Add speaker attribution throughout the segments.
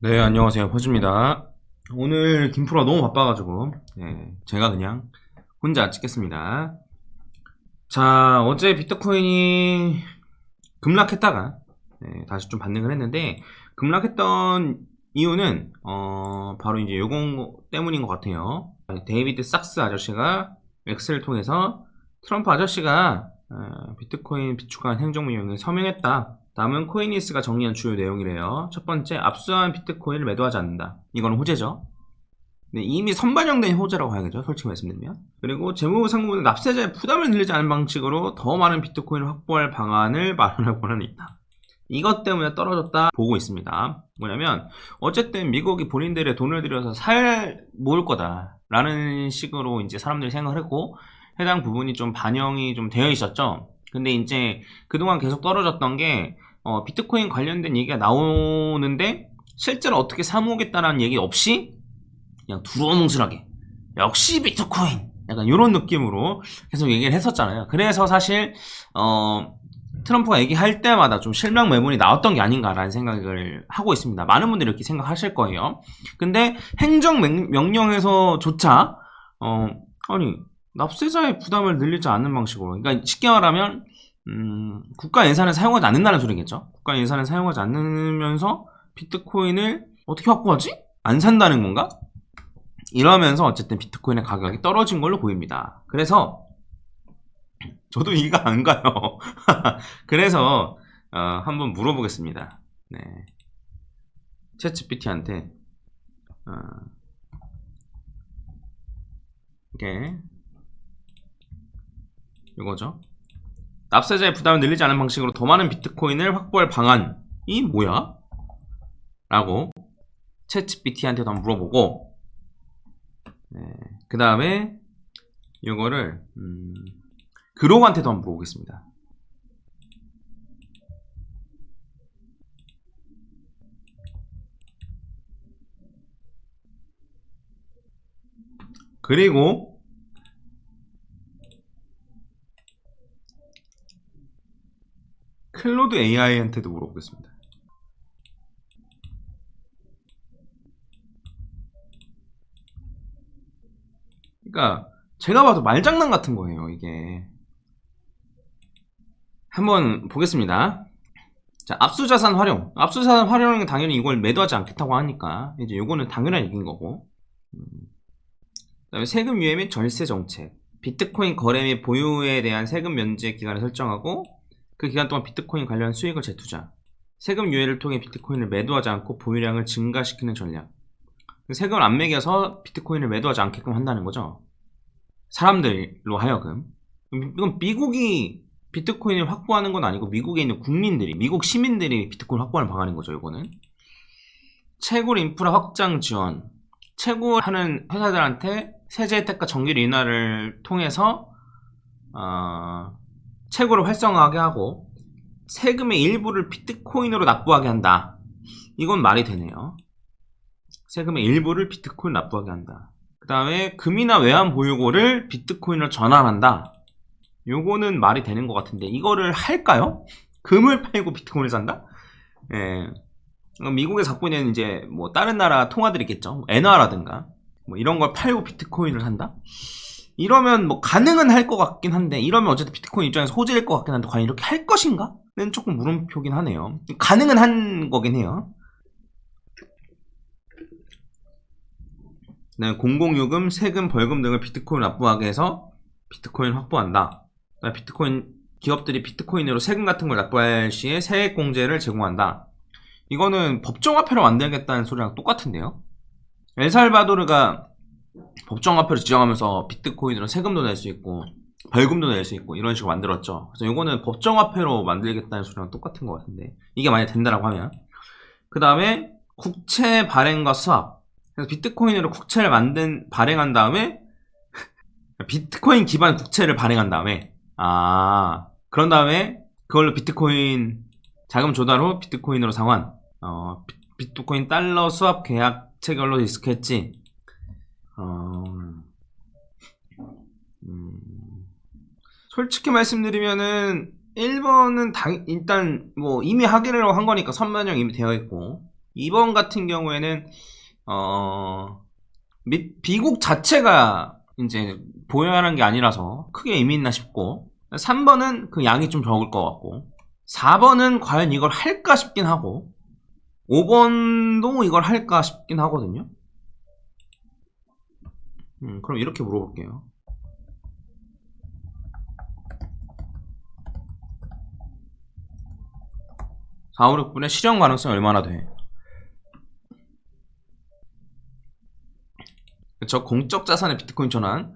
Speaker 1: 네, 안녕하세요. 호주입니다. 오늘 김프로가 너무 바빠가지고, 제가 그냥 혼자 찍겠습니다. 자, 어제 비트코인이 급락했다가, 다시 좀 반등을 했는데, 급락했던 이유는, 바로 이제 요거 때문인 것 같아요. 데이비드 sak스 아저씨가 엑스를 통해서 트럼프 아저씨가 비트코인 비축한 행정명령에 서명했다. 다음은 코인리스가 정리한 주요 내용이래요. 첫 번째, 압수한 비트코인을 매도하지 않는다. 이거는 호재죠. 네, 이미 선반영된 호재라고 봐야겠죠. 솔직히 말씀드리면. 그리고 재무 상부는 납세자의 부담을 늘리지 않는 방식으로 더 많은 비트코인을 확보할 방안을 마련할 권한이 있다. 이것 때문에 떨어졌다 보고 있습니다. 뭐냐면 어쨌든 미국이 본인들의 돈을 들여서 모을 거다라는 식으로 이제 사람들이 생각을 했고, 해당 부분이 좀 반영이 좀 되어 있었죠. 근데 이제 그동안 계속 떨어졌던 게 비트코인 관련된 얘기가 나오는데 실제로 어떻게 사모으겠다는 얘기 없이 그냥 두루뭉술하게 역시 비트코인 약간 이런 느낌으로 계속 얘기를 했었잖아요. 그래서 사실 트럼프가 얘기할 때마다 좀 실명 매물이 나왔던 게 아닌가라는 생각을 하고 있습니다. 많은 분들이 이렇게 생각하실 거예요. 근데 행정명령에서조차 아니 납세자의 부담을 늘리지 않는 방식으로, 그러니까 쉽게 말하면 국가 예산을 사용하지 않는다는 소리겠죠. 국가 예산을 사용하지 않으면서 비트코인을 어떻게 확보하지? 안 산다는 건가? 이러면서 어쨌든 비트코인의 가격이 떨어진 걸로 보입니다. 그래서 저도 이해가 안 가요. 그래서 한번 물어보겠습니다. 네. 챗GPT한테 이게 이거죠. 납세자의 부담을 늘리지 않는 방식으로 더 많은 비트코인을 확보할 방안이 뭐야? 라고 챗GPT한테도 한번 물어보고, 그 다음에 이거를 그록한테도 한번 물어보겠습니다. 그리고 클로드 AI한테도 물어보겠습니다. 그러니까 제가 봐도 말장난 같은 거예요, 이게. 한번 보겠습니다. 자, 압수자산 활용. 압수자산 활용은 당연히 이걸 매도하지 않겠다고 하니까 이제 요거는 당연한 얘기인 거고. 그다음에 세금 유예 및 절세 정책. 비트코인 거래 및 보유에 대한 세금 면제 기간을 설정하고 그 기간 동안 비트코인 관련 수익을 재투자. 세금 유예를 통해 비트코인을 매도하지 않고 보유량을 증가시키는 전략. 세금을 안 매겨서 비트코인을 매도하지 않게끔 한다는 거죠. 사람들로 하여금. 이건 미국이 비트코인을 확보하는 건 아니고 미국에 있는 국민들이, 미국 시민들이 비트코인을 확보하는 방안인 거죠. 이거는 채굴 인프라 확장 지원. 채굴하는 회사들한테 세제 혜택과 전기료 인하를 통해서 채굴을 활성화하게 하고 세금의 일부를 비트코인으로 납부하게 한다. 이건 말이 되네요. 세금의 일부를 비트코인 납부하게 한다. 그 다음에 금이나 외환 보유고를 비트코인으로 전환한다. 요거는 말이 되는 것 같은데 이거를 할까요? 금을 팔고 비트코인을 산다? 미국에서 갖고 있는 이제 뭐 다른 나라 통화들이 있겠죠. 엔화라든가 뭐 이런 걸 팔고 비트코인을 산다? 이러면 뭐 가능은 할 것 같긴 한데, 이러면 어쨌든 비트코인 입장에서 호재일 것 같긴 한데 과연 이렇게 할 것인가?는 조금 물음표긴 하네요. 가능은 한 거긴 해요. 네, 공공요금, 세금, 벌금 등을 비트코인 납부하게 해서 비트코인 확보한다. 비트코인 기업들이 비트코인으로 세금 같은 걸 납부할 시에 세액공제를 제공한다. 이거는 법정화폐로 만들겠다는 소리랑 똑같은데요. 엘살바도르가 법정화폐를 지정하면서 비트코인으로 세금도 낼 수 있고 벌금도 낼 수 있고 이런 식으로 만들었죠. 그래서 이거는 법정화폐로 만들겠다는 소리랑 똑같은 것 같은데, 이게 만약 된다라고 하면. 그 다음에 국채 발행과 수합. 그래서 비트코인으로 국채를 발행한 다음에 비트코인 기반 국채를 발행한 다음에 그런 다음에 그걸로 비트코인 자금 조달 후 비트코인으로 상환. 비트코인 달러 수합 계약 체결로 디스크했지. 솔직히 말씀드리면은 1번은 일단 뭐 이미 하기로 한 거니까 선반영 이미 되어 있고, 이번 같은 경우에는 비국 자체가 이제 보유하는 게 아니라서 크게 의미 있나 싶고, 3번은 그 양이 좀 적을 것 같고, 4번은 과연 이걸 할까 싶긴 하고, 5번도 이걸 할까 싶긴 하거든요. 그럼 이렇게 물어볼게요. 4, 5, 6분의 실현 가능성이 얼마나 돼? 그쵸? 공적 자산의 비트코인 전환.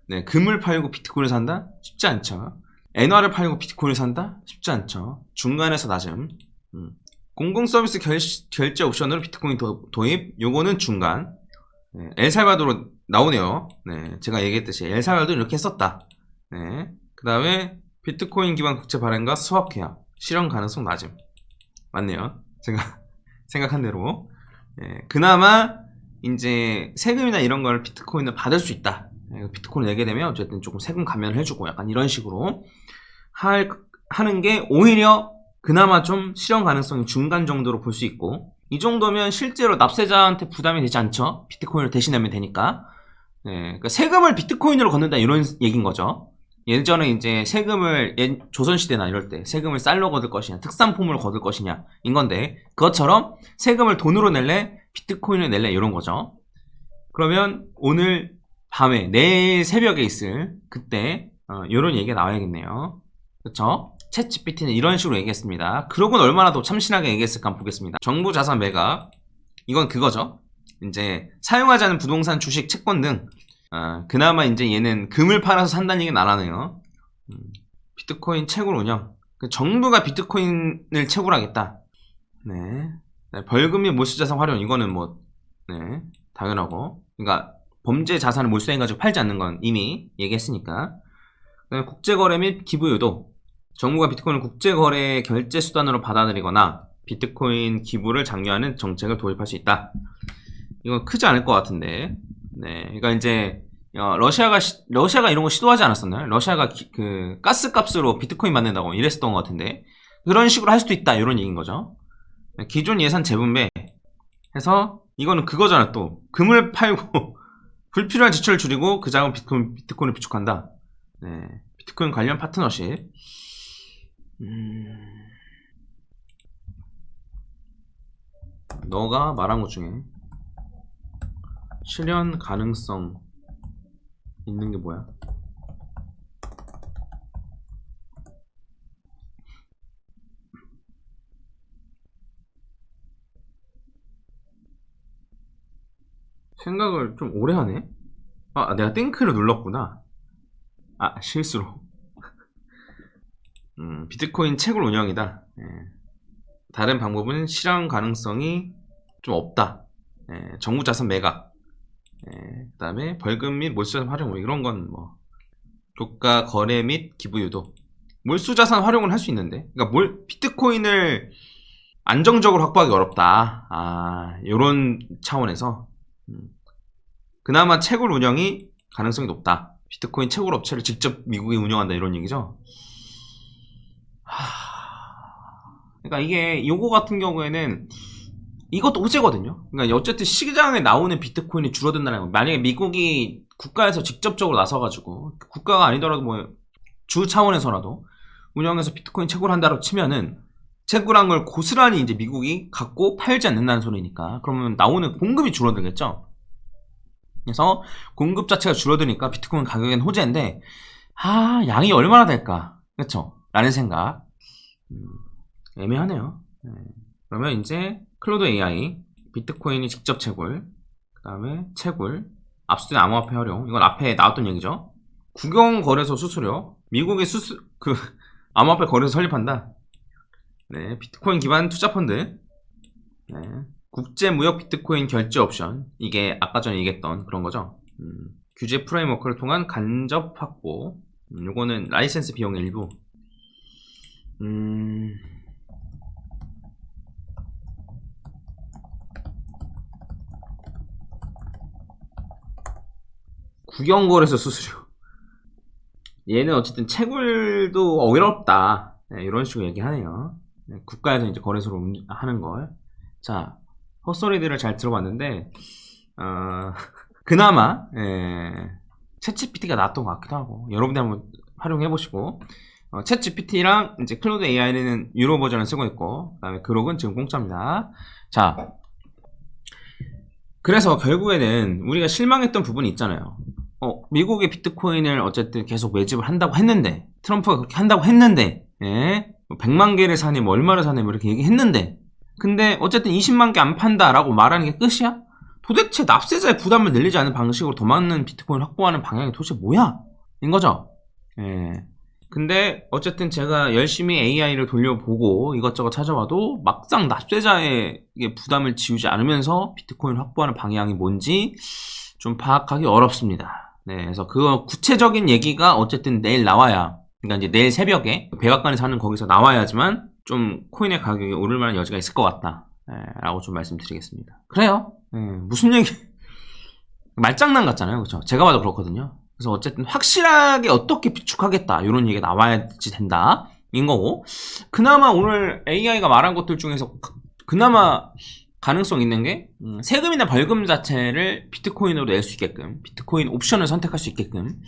Speaker 1: 네, 금을 팔고 비트코인을 산다? 쉽지 않죠. 엔화를 팔고 비트코인을 산다? 쉽지 않죠. 중간에서 낮음. 공공 서비스 결제 옵션으로 비트코인 도입. 요거는 중간. 네, 엘살바도르 나오네요. 네, 제가 얘기했듯이 엘살바도르 이렇게 했었다. 네, 그 다음에 비트코인 기반 국제 발행과 스왑 계약. 실현 가능성 낮음. 맞네요. 제가 생각한 대로. 네, 그나마 이제 세금이나 이런 걸 비트코인을 받을 수 있다. 비트코인을 내게 되면 어쨌든 조금 세금 감면을 해주고 약간 이런 식으로 하는 게 오히려 그나마 좀 실현 가능성이 중간 정도로 볼 수 있고, 이 정도면 실제로 납세자한테 부담이 되지 않죠. 비트코인을 대신하면 되니까. 네, 그러니까 세금을 비트코인으로 걷는다 이런 얘기인 거죠. 예전에 이제 세금을 조선시대나 이럴 때 세금을 쌀로 거둘 것이냐 특산품으로 거둘 것이냐 인 건데, 그것처럼 세금을 돈으로 낼래 비트코인을 낼래 이런 거죠. 그러면 오늘 밤에 내일 새벽에 있을 그때 이런 얘기가 나와야겠네요. 그쵸? 챗 GPT는 이런 식으로 얘기했습니다. 그러고는 얼마나 더 참신하게 얘기했을까 한번 보겠습니다. 정부 자산 매각, 이건 그거죠. 이제 사용하지 않은 부동산, 주식, 채권 등 그나마 이제 얘는 금을 팔아서 산다는 얘기는 안 하네요. 비트코인 채굴 운영. 정부가 비트코인을 채굴하겠다. 네. 벌금 및 몰수자산 활용, 이거는 뭐, 네, 당연하고. 그러니까 범죄 자산을 몰수해가지고 팔지 않는 건 이미 얘기했으니까. 그다음에 국제거래 및 기부 유도. 정부가 비트코인을 국제거래 결제 수단으로 받아들이거나 비트코인 기부를 장려하는 정책을 도입할 수 있다. 이건 크지 않을 것 같은데. 네, 그러니까 이제 러시아가 이런 거 시도하지 않았었나요? 러시아가 그 가스 값으로 비트코인 만든다고 이랬었던 것 같은데, 그런 식으로 할 수도 있다 이런 얘기인 거죠. 기존 예산 재분배 해서, 이거는 그거잖아. 또 금을 팔고 불필요한 지출을 줄이고 그 자금 비트코인을 비축한다. 네, 비트코인 관련 파트너십. 너가 말한 것 중에 실현 가능성 있는 게 뭐야? 생각을 좀 오래 하네? 내가 땡크를 눌렀구나. 실수로. 비트코인 채굴 운영이다. 예. 다른 방법은 실현 가능성이 좀 없다. 예. 정부 자산 매각. 예. 그 다음에 벌금 및 몰수자산 활용, 뭐 이런 건 뭐 교가 거래 및 기부 유도. 몰수자산 활용은 할 수 있는데, 그러니까 비트코인을 안정적으로 확보하기 어렵다. 요런 차원에서 그나마 채굴 운영이 가능성이 높다. 비트코인 채굴 업체를 직접 미국이 운영한다 이런 얘기죠. 그러니까 이게 요거 같은 경우에는 이것도 호재거든요. 그러니까 어쨌든 시장에 나오는 비트코인이 줄어든다는 거. 만약에 미국이 국가에서 직접적으로 나서가지고, 국가가 아니더라도 뭐 주 차원에서라도 운영해서 비트코인 채굴한다고 치면은, 채굴한 걸 고스란히 이제 미국이 갖고 팔지 않는다는 소리니까, 그러면 나오는 공급이 줄어들겠죠. 그래서 공급 자체가 줄어드니까 비트코인 가격엔 호재인데, 양이 얼마나 될까, 그쵸? 라는 생각. 애매하네요. 네. 그러면 이제 클로드 AI, 비트코인이 직접 채굴, 그 다음에 채굴, 압수된 암호화폐 활용, 이건 앞에 나왔던 얘기죠. 국영거래소 수수료, 미국의 암호화폐 거래소 설립한다. 네, 비트코인 기반 투자펀드, 네, 국제무역 비트코인 결제 옵션, 이게 아까 전에 얘기했던 그런 거죠. 규제 프레임워크를 통한 간접 확보, 요거는 라이센스 비용 일부. 국영거래소 수수료. 얘는 어쨌든 채굴도 어렵다. 네, 이런 식으로 얘기하네요. 네, 국가에서 이제 거래소로 하는 걸. 자, 헛소리들을 잘 들어봤는데 그나마 챗GPT가 나왔던 것 같기도 하고, 여러분들 한번 활용해보시고, 챗GPT랑 이제 클로드 AI는 유료 버전을 쓰고 있고, 그다음에 그록은 지금 공짜입니다. 자, 그래서 결국에는 우리가 실망했던 부분이 있잖아요. 미국의 비트코인을 어쨌든 계속 매집을 한다고 했는데, 트럼프가 그렇게 한다고 했는데, 100만 개를 사네, 뭐 얼마를 사네, 뭐 이렇게 얘기했는데, 근데 어쨌든 20만 개 안 판다라고 말하는 게 끝이야? 도대체 납세자의 부담을 늘리지 않는 방식으로 더 많은 비트코인을 확보하는 방향이 도대체 뭐야? 인 거죠. 근데 어쨌든 제가 열심히 AI를 돌려보고 이것저것 찾아봐도 막상 납세자의 부담을 지우지 않으면서 비트코인을 확보하는 방향이 뭔지 좀 파악하기 어렵습니다. 그래서 그 구체적인 얘기가 어쨌든 내일 나와야, 그러니까 이제 내일 새벽에 백악관에서 하는 거기서 나와야지만 좀 코인의 가격이 오를 만한 여지가 있을 것 같다, 라고 좀 말씀드리겠습니다. 그래요. 무슨 얘기, 말장난 같잖아요, 그렇죠? 제가 봐도 그렇거든요. 그래서 어쨌든 확실하게 어떻게 비축하겠다, 이런 얘기가 나와야지 된다, 인 거고, 그나마 오늘 AI가 말한 것들 중에서 그나마 가능성 있는 게, 세금이나 벌금 자체를 비트코인으로 낼 수 있게끔, 비트코인 옵션을 선택할 수 있게끔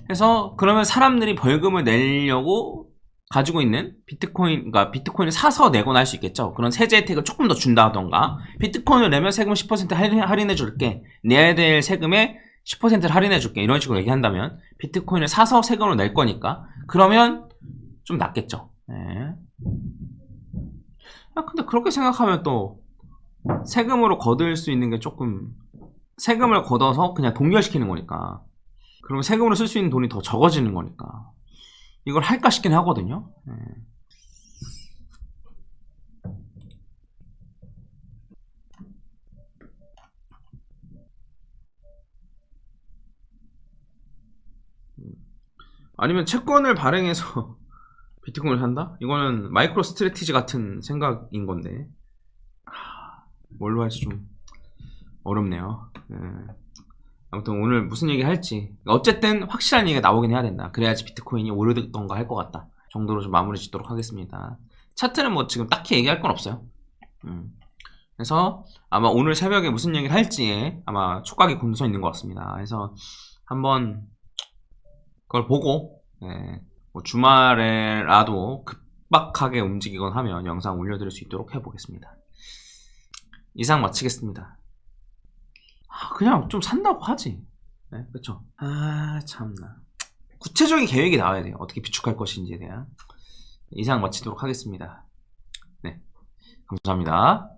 Speaker 1: 해서, 그러면 사람들이 벌금을 내려고 가지고 있는 비트코인, 그러니까 비트코인을 사서 내거나 할 수 있겠죠. 그런 세제 혜택을 조금 더 준다던가, 비트코인을 내면 세금 10% 할인해 줄게, 내야 될 세금의 10%를 할인해 줄게, 이런 식으로 얘기한다면 비트코인을 사서 세금으로 낼 거니까 그러면 좀 낫겠죠. 근데 그렇게 생각하면 또 세금으로 거둘 수 있는 게 조금, 세금을 걷어서 그냥 동결시키는 거니까, 그러면 세금으로 쓸 수 있는 돈이 더 적어지는 거니까 이걸 할까 싶긴 하거든요. 아니면 채권을 발행해서 비트코인을 산다? 이거는 마이크로 스트래티지 같은 생각인 건데, 뭘로 할지 좀 어렵네요. 아무튼 오늘 무슨 얘기 할지, 어쨌든 확실한 얘기가 나오긴 해야 된다. 그래야지 비트코인이 오르던가 할 것 같다 정도로 좀 마무리 짓도록 하겠습니다. 차트는 뭐 지금 딱히 얘기할 건 없어요. 그래서 아마 오늘 새벽에 무슨 얘기를 할지에 아마 촉각이 곤두서 있는 것 같습니다. 그래서 한번 그걸 보고, 뭐 주말에라도 급박하게 움직이건 하면 영상 올려드릴 수 있도록 해보겠습니다. 이상 마치겠습니다. 그냥 좀 산다고 하지. 그쵸? 참나. 구체적인 계획이 나와야 돼요. 어떻게 비축할 것인지에 대한. 이상 마치도록 하겠습니다. 네. 감사합니다.